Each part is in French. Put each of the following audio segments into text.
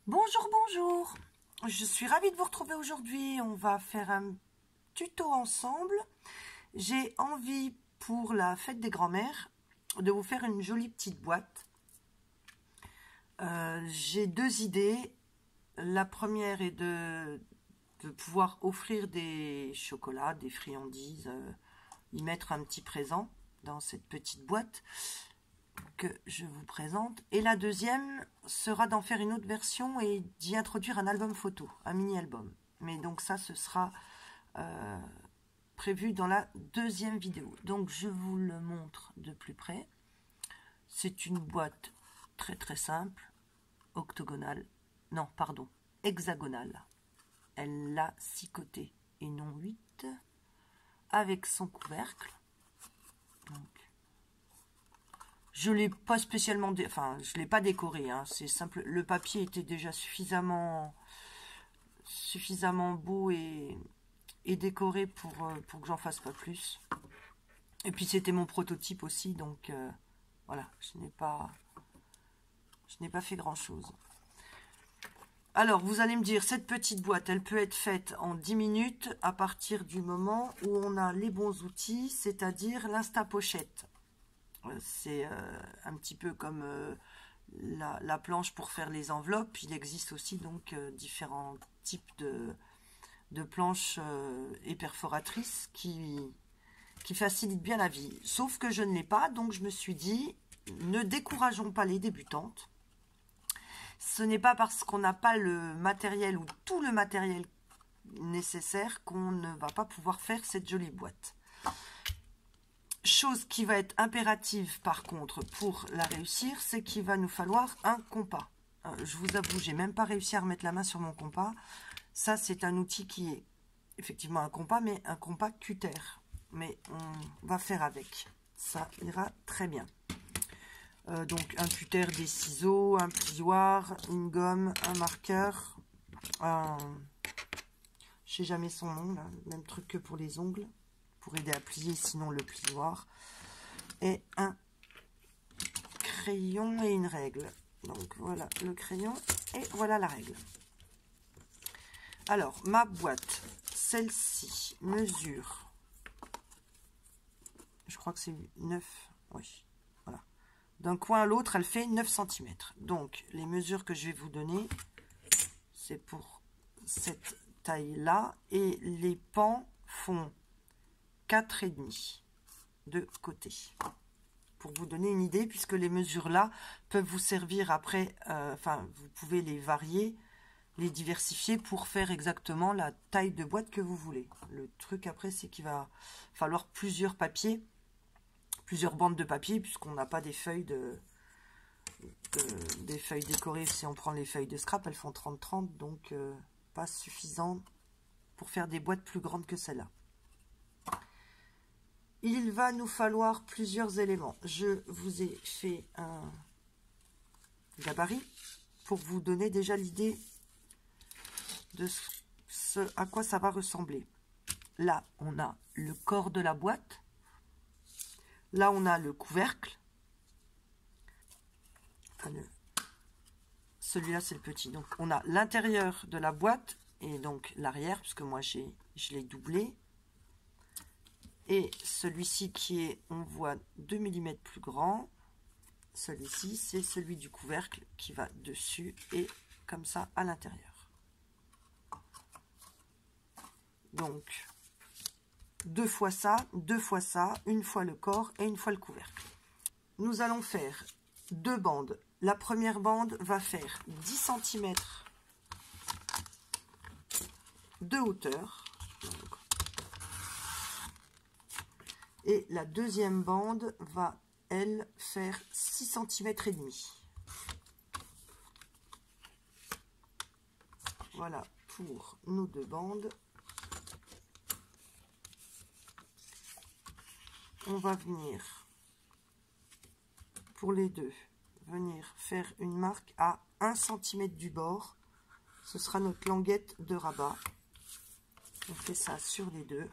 Bonjour, bonjour, je suis ravie de vous retrouver aujourd'hui. On va faire un tuto ensemble. J'ai envie pour la fête des grands-mères de vous faire une jolie petite boîte. J'ai deux idées. La première est de pouvoir offrir des chocolats, des friandises, y mettre un petit présent dans cette petite boîte que je vous présente. Et la deuxième sera d'en faire une autre version et d'y introduire un album photo, un mini-album. Mais donc ça, ce sera prévu dans la deuxième vidéo. Donc je vous le montre de plus près. C'est une boîte très très simple, octogonale, non pardon, hexagonale. Elle a 6 côtés et non 8, avec son couvercle. Donc, je l'ai pas spécialement, je l'ai pas décoré, hein, c'est simple. Le papier était déjà suffisamment beau et décoré pour que j'en fasse pas plus. Et puis c'était mon prototype aussi, donc voilà, je n'ai pas fait grand chose. Alors, vous allez me dire, cette petite boîte, elle peut être faite en 10 minutes à partir du moment où on a les bons outils, c'est-à-dire l'insta-pochette. C'est un petit peu comme la planche pour faire les enveloppes. Il existe aussi donc différents types de planches et perforatrices qui facilitent bien la vie. Sauf que je ne l'ai pas, donc je me suis dit, ne décourageons pas les débutantes. Ce n'est pas parce qu'on n'a pas le matériel ou tout le matériel nécessaire qu'on ne va pas pouvoir faire cette jolie boîte. Chose qui va être impérative par contre pour la réussir, c'est qu'il va nous falloir un compas. Je vous avoue, j'ai même pas réussi à remettre la main sur mon compas. Ça, c'est un outil qui est effectivement un compas, mais un compas cutter. Mais on va faire avec. Ça ira très bien. Donc un cutter, des ciseaux, un plioir, une gomme, un marqueur, je sais jamais son nom, là. Même truc que pour les ongles, pour aider à plier sinon le plioir, et un crayon et une règle. Donc voilà le crayon et voilà la règle. Alors ma boîte, celle-ci mesure, je crois que c'est 9, oui. D'un coin à l'autre, elle fait 9 cm. Donc, les mesures que je vais vous donner, c'est pour cette taille-là. Et les pans font 4,5 de côté. Pour vous donner une idée, puisque les mesures-là peuvent vous servir après, vous pouvez les varier, les diversifier pour faire exactement la taille de boîte que vous voulez. Le truc après, c'est qu'il va falloir plusieurs papiers. Plusieurs bandes de papier, puisqu'on n'a pas des feuilles des feuilles décorées. Si on prend les feuilles de scrap, elles font 30-30, donc pas suffisant pour faire des boîtes plus grandes que celle-là. Il va nous falloir plusieurs éléments. Je vous ai fait un gabarit pour vous donner déjà l'idée de ce à quoi ça va ressembler. Là, on a le corps de la boîte. Là, on a le couvercle. Celui-là, c'est le petit. Donc, on a l'intérieur de la boîte et donc l'arrière, puisque moi, je l'ai doublé. Et celui-ci qui est, on voit, 2 mm plus grand. Celui-ci, c'est celui du couvercle qui va dessus et comme ça à l'intérieur. Donc, 2 fois ça, 2 fois ça, une fois le corps et une fois le couvercle. Nous allons faire 2 bandes. La première bande va faire 10 cm de hauteur. Et la deuxième bande va, elle, faire 6 cm et demi. Voilà pour nos 2 bandes. On va venir, pour les deux, venir faire une marque à 1 cm du bord. Ce sera notre languette de rabat. On fait ça sur les deux.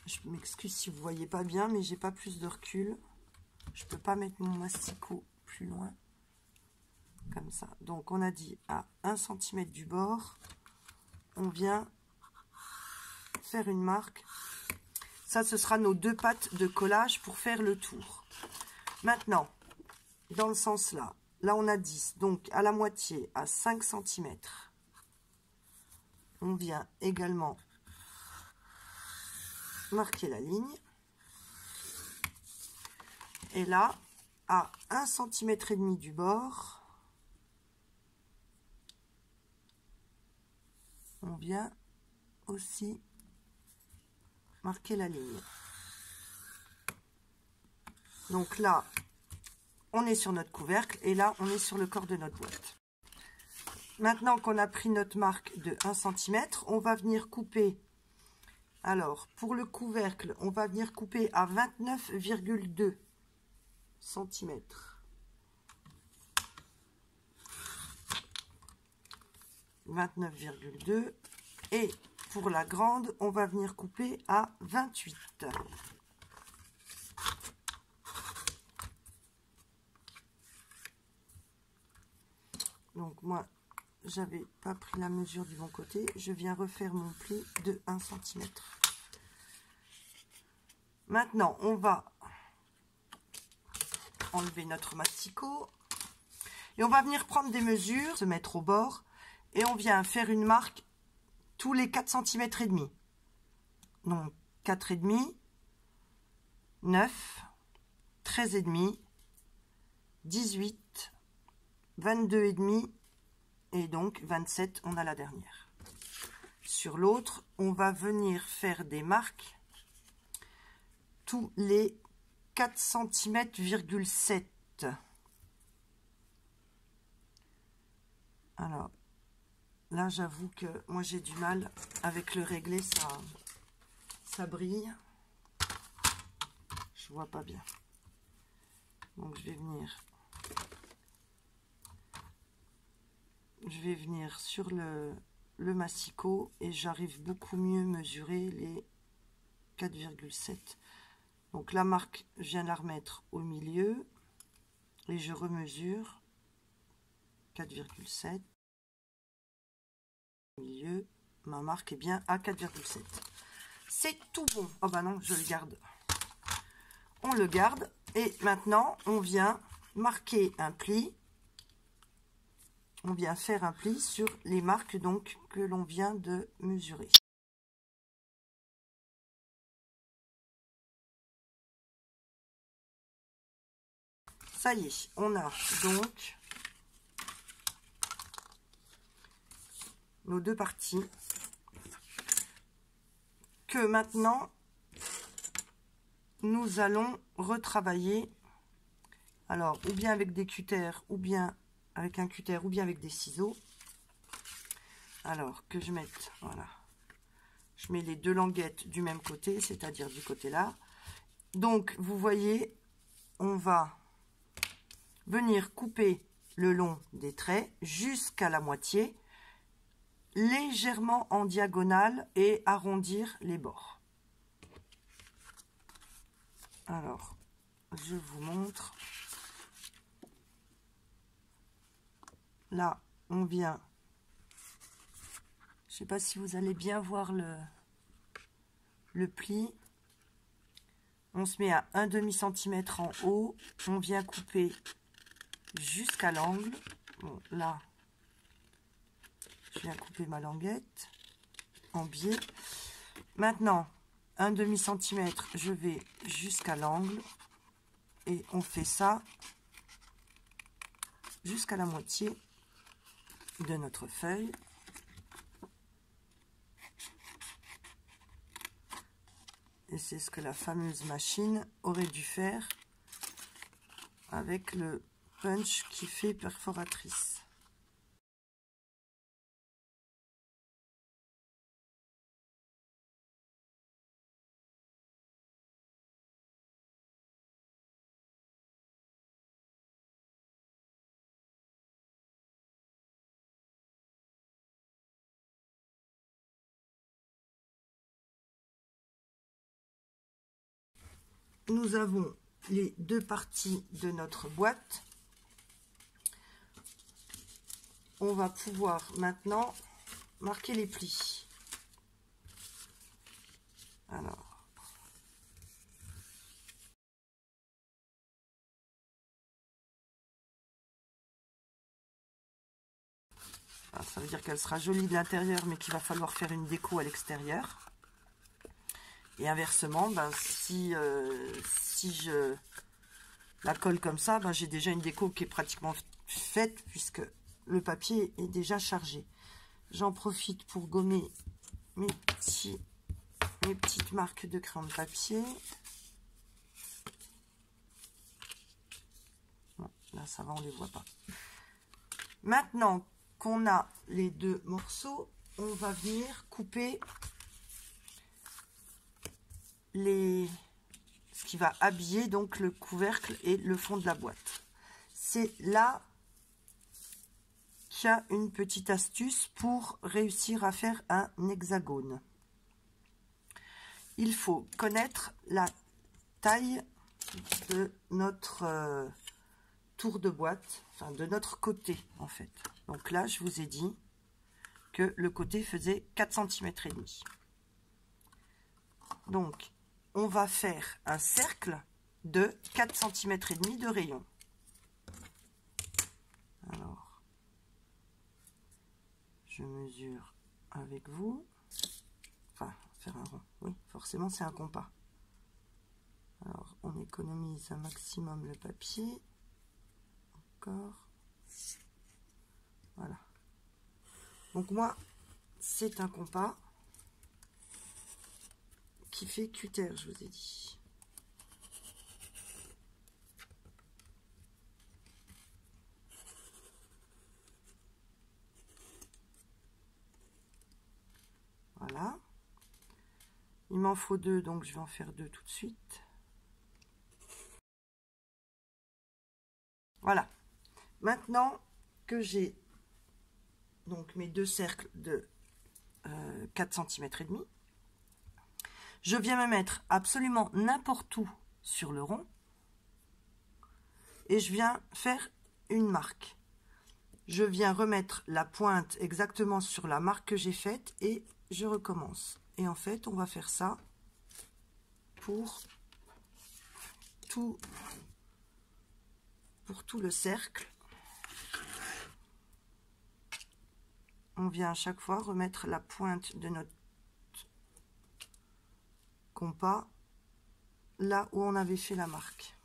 Je m'excuse si vous ne voyez pas bien, mais j'ai pas plus de recul. Je peux pas mettre mon masticot plus loin. Comme ça. Donc on a dit à 1 cm du bord, on vient faire une marque. Ça, ce sera nos 2 pattes de collage pour faire le tour. Maintenant, dans le sens là, on a 10, donc à la moitié, à 5 cm. On vient également marquer la ligne. Et là, à 1 cm et demi du bord, on vient aussi marquer la ligne. Donc là, on est sur notre couvercle et là, on est sur le corps de notre boîte. Maintenant qu'on a pris notre marque de 1 cm, on va venir couper. Alors, pour le couvercle, on va venir couper à 29,2 cm. Et pour la grande, on va venir couper à 28. Donc moi, j'avais pas pris la mesure du bon côté. Je viens refaire mon pli de 1 cm. Maintenant, on va enlever notre masticot. Et on va venir prendre des mesures, se mettre au bord. Et on vient faire une marque tous les 4 cm et demi. Donc 4 et demi, 9, 13 et demi, 18, 22 et demi et donc 27, on a la dernière. Sur l'autre, on va venir faire des marques tous les 4 cm,7. Alors là, j'avoue que moi j'ai du mal avec le réglé, ça brille. Je vois pas bien. Donc je vais venir sur le masticot et j'arrive beaucoup mieux mesurer les 4,7. Donc la marque, je viens de la remettre au milieu et je remesure 4,7. Au milieu, ma marque est bien à 4,7. C'est tout bon. Oh bah non, je le garde. On le garde et maintenant on vient marquer un pli. On vient faire un pli sur les marques donc que l'on vient de mesurer. Ça y est, on a donc nos 2 parties que maintenant nous allons retravailler. Alors, ou bien avec des cutters, ou bien avec un cutter, ou bien avec des ciseaux. Alors, que je mette, voilà. Je mets les 2 languettes du même côté, c'est-à-dire du côté là. Donc, vous voyez, on va venir couper le long des traits jusqu'à la moitié, légèrement en diagonale et arrondir les bords. Alors, je vous montre. Là, on vient, je ne sais pas si vous allez bien voir le pli. On se met à 1/2 cm en haut, on vient couper jusqu'à l'angle. Bon, là, je viens couper ma languette en biais. Maintenant, 1/2 cm, je vais jusqu'à l'angle et on fait ça jusqu'à la moitié de notre feuille. Et c'est ce que la fameuse machine aurait dû faire avec le punch qui fait perforatrice. nous avons les deux parties de notre boîte. On va pouvoir maintenant marquer les plis. Alors, ça veut dire qu'elle sera jolie de l'intérieur, mais qu'il va falloir faire une déco à l'extérieur. Et inversement, ben, si je la colle comme ça, ben, j'ai déjà une déco qui est pratiquement faite, puisque le papier est déjà chargé. J'en profite pour gommer mes petites marques de crayon de papier. Bon, là, ça va, on ne les voit pas. Maintenant qu'on a les deux morceaux, on va venir couper ce qui va habiller donc le couvercle et le fond de la boîte. C'est là qu'il y a une petite astuce pour réussir à faire un hexagone. Il faut connaître la taille de notre tour de boîte, enfin de notre côté en fait. Donc là, je vous ai dit que le côté faisait 4 cm et demi. Donc, on va faire un cercle de 4 cm et demi de rayon. Alors, je mesure avec vous. Enfin, faire un rond. Oui, forcément, c'est un compas. Alors, on économise un maximum le papier. Encore. Voilà. Donc, moi, c'est un compas qui fait cutter, je vous ai dit. Voilà. Il m'en faut 2, donc je vais en faire 2 tout de suite. Voilà. Maintenant que j'ai donc mes 2 cercles de 4 cm et demi, je viens me mettre absolument n'importe où sur le rond et je viens faire une marque. Je viens remettre la pointe exactement sur la marque que j'ai faite et je recommence. Et en fait, on va faire ça pour tout le cercle. On vient à chaque fois remettre la pointe de notre compas là où on avait fait la marque.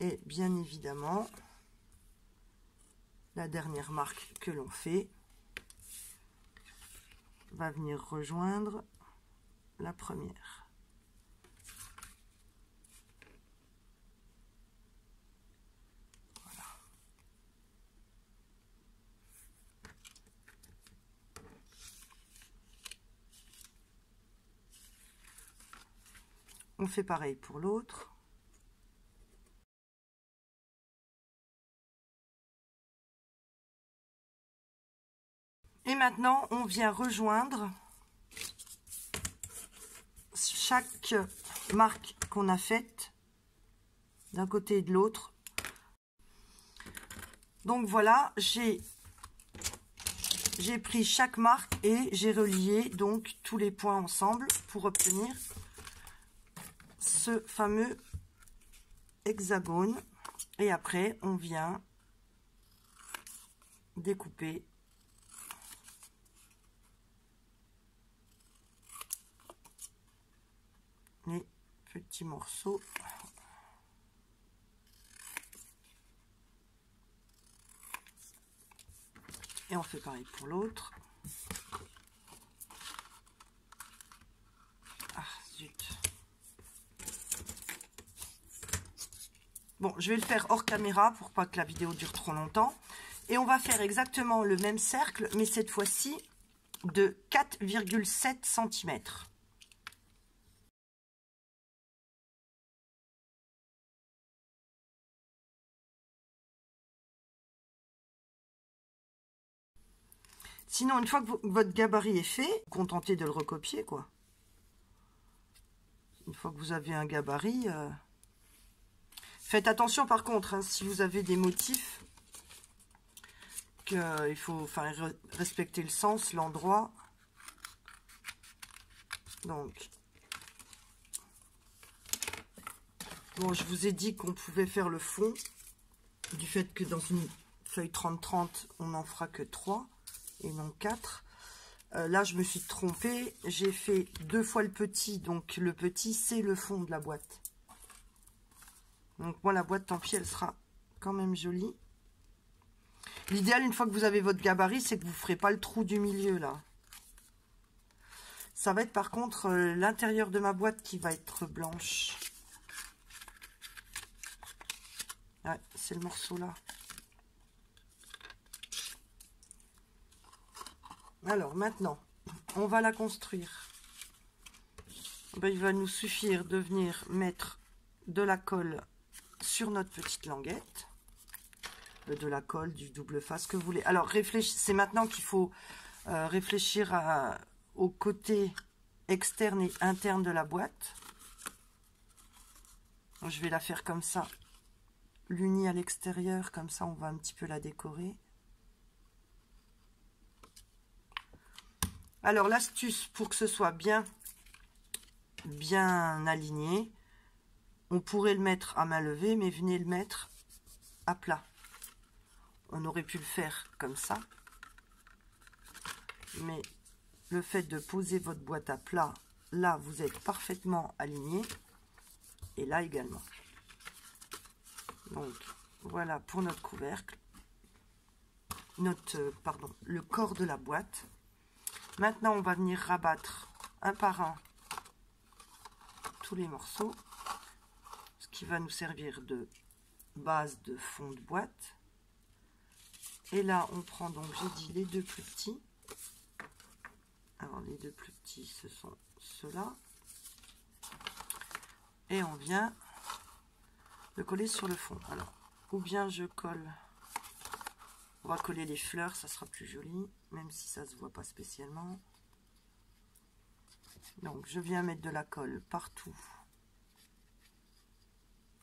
Et bien évidemment, la dernière marque que l'on fait va venir rejoindre la première. Voilà. On fait pareil pour l'autre. Et maintenant, on vient rejoindre chaque marque qu'on a faite d'un côté et de l'autre. Donc voilà, j'ai pris chaque marque et j'ai relié donc tous les points ensemble pour obtenir ce fameux hexagone. Et après, on vient découper les petits morceaux. Et on fait pareil pour l'autre. Ah, zut. Bon, je vais le faire hors caméra pour pas que la vidéo dure trop longtemps. Et on va faire exactement le même cercle, mais cette fois-ci de 4,7 cm. Sinon, une fois que votre gabarit est fait, contentez de le recopier, quoi. Une fois que vous avez un gabarit, faites attention par contre, hein, si vous avez des motifs, qu'il faut respecter le sens, l'endroit. Donc, bon, je vous ai dit qu'on pouvait faire le fond, du fait que dans une feuille 30-30, on n'en fera que 3 et non 4. Là, je me suis trompée, j'ai fait 2 fois le petit, donc le petit, c'est le fond de la boîte. Donc moi, la boîte, tant pis, elle sera quand même jolie. L'idéal, une fois que vous avez votre gabarit, c'est que vous ne ferez pas le trou du milieu, là. Ça va être par contre l'intérieur de ma boîte qui va être blanche. Ouais, c'est le morceau là. Alors maintenant, on va la construire. Ben, il va nous suffire de venir mettre de la colle sur notre petite languette. De la colle, du double face, que vous voulez. Alors réfléchissez, c'est maintenant qu'il faut réfléchir au côté externe et interne de la boîte. Je vais la faire comme ça, l'unie à l'extérieur, comme ça on va un petit peu la décorer. Alors l'astuce pour que ce soit bien aligné, on pourrait le mettre à main levée, mais venez le mettre à plat. On aurait pu le faire comme ça, mais le fait de poser votre boîte à plat, là vous êtes parfaitement aligné, et là également. Donc voilà pour notre couvercle, le corps de la boîte. Maintenant on va venir rabattre un par un tous les morceaux, ce qui va nous servir de base de fond de boîte. Et là on prend donc, j'ai dit, les 2 plus petits. Alors les 2 plus petits, ce sont ceux-là. Et on vient le coller sur le fond. Alors, ou bien je colle, on va coller les fleurs, ça sera plus joli, même si ça se voit pas spécialement. Donc je viens mettre de la colle partout,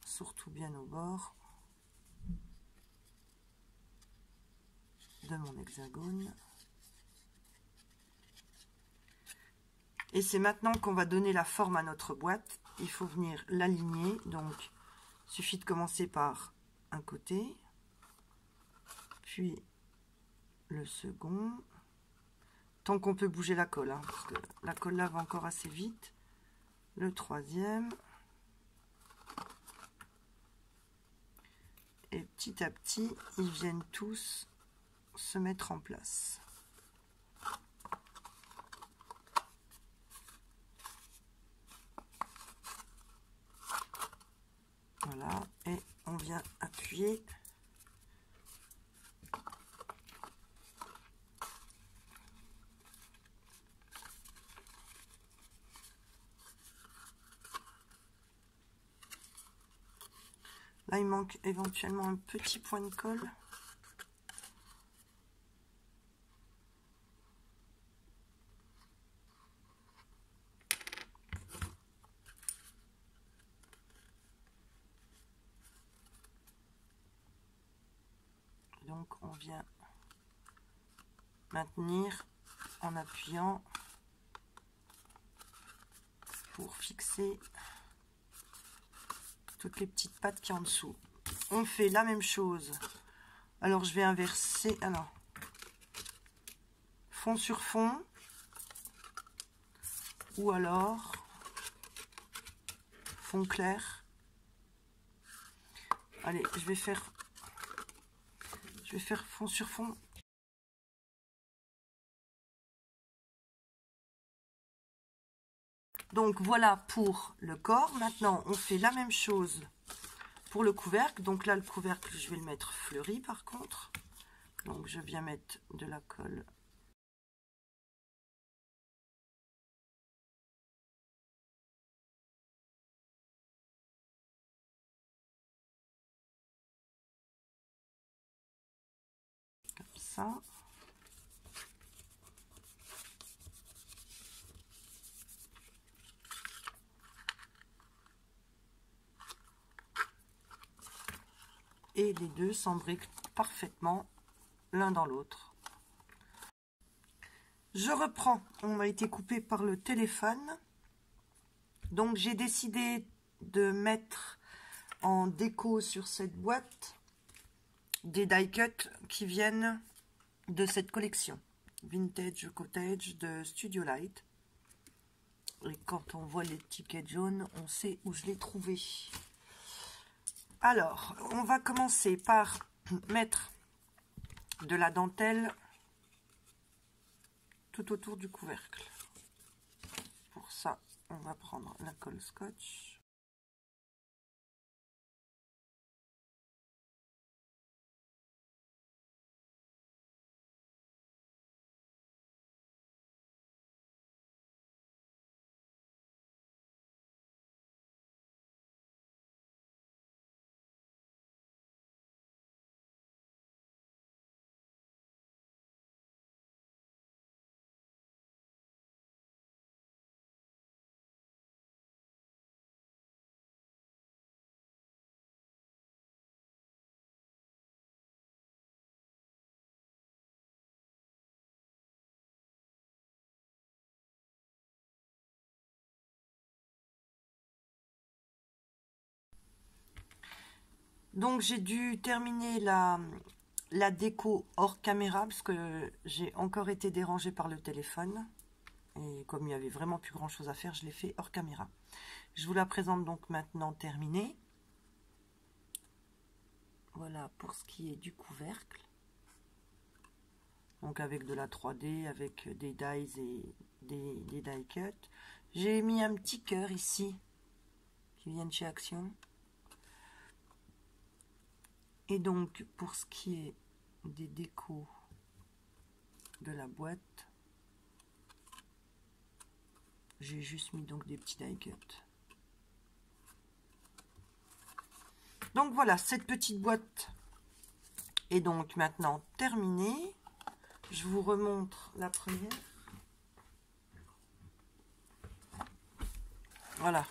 surtout bien au bord de mon hexagone. Et c'est maintenant qu'on va donner la forme à notre boîte. Il faut venir l'aligner, donc il suffit de commencer par un côté, puis le second, tant qu'on peut bouger la colle, hein, parce que la colle là va encore assez vite, le troisième, et petit à petit, ils viennent tous se mettre en place. Voilà, et on vient appuyer. Là, il manque éventuellement un petit point de colle. Donc, on vient maintenir en appuyant pour fixer toutes les petites pattes qui sont en dessous. On fait la même chose. Alors je vais inverser, alors fond sur fond, ou alors fond clair. Allez, je vais faire fond sur fond. Donc voilà pour le corps. Maintenant on fait la même chose pour le couvercle. Donc là le couvercle, je vais le mettre fleuri par contre. Donc je viens mettre de la colle. Comme ça. et les deux s'embriquent parfaitement l'un dans l'autre. Je reprends, on m'a été coupé par le téléphone. Donc j'ai décidé de mettre en déco sur cette boîte des die cuts qui viennent de cette collection Vintage Cottage de Studio Light. Et quand on voit l'étiquette jaune, on sait où je l'ai trouvé. Alors, on va commencer par mettre de la dentelle tout autour du couvercle. Pour ça, on va prendre la colle scotch. Donc j'ai dû terminer la déco hors caméra parce que j'ai encore été dérangée par le téléphone. Et comme il n'y avait vraiment plus grand chose à faire, je l'ai fait hors caméra. Je vous la présente donc maintenant terminée. Voilà pour ce qui est du couvercle. Donc avec de la 3D, avec des dies et des die cuts. J'ai mis un petit cœur ici qui vient de chez Action. Et donc pour ce qui est des décos de la boîte, j'ai juste mis donc des petits die cuts. Donc voilà, cette petite boîte est donc maintenant terminée. Je vous remontre la première. Voilà,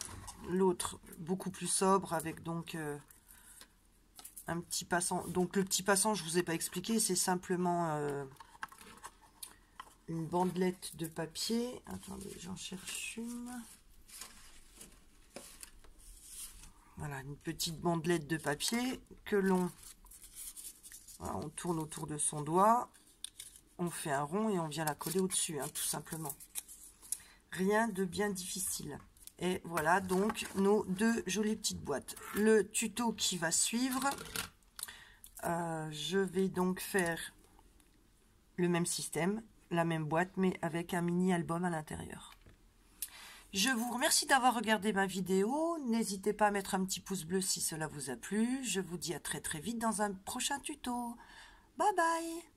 l'autre beaucoup plus sobre avec donc un petit passant. Donc le petit passant, je vous ai pas expliqué, c'est simplement une bandelette de papier. Attendez, j'en cherche une. Voilà, une petite bandelette de papier que l'on voilà, on tourne autour de son doigt, on fait un rond et on vient la coller au-dessus, hein, tout simplement. Rien de bien difficile. Et voilà donc nos deux jolies petites boîtes. Le tuto qui va suivre, je vais donc faire le même système, la même boîte, mais avec un mini album à l'intérieur. Je vous remercie d'avoir regardé ma vidéo. N'hésitez pas à mettre un petit pouce bleu si cela vous a plu. Je vous dis à très vite dans un prochain tuto. Bye bye!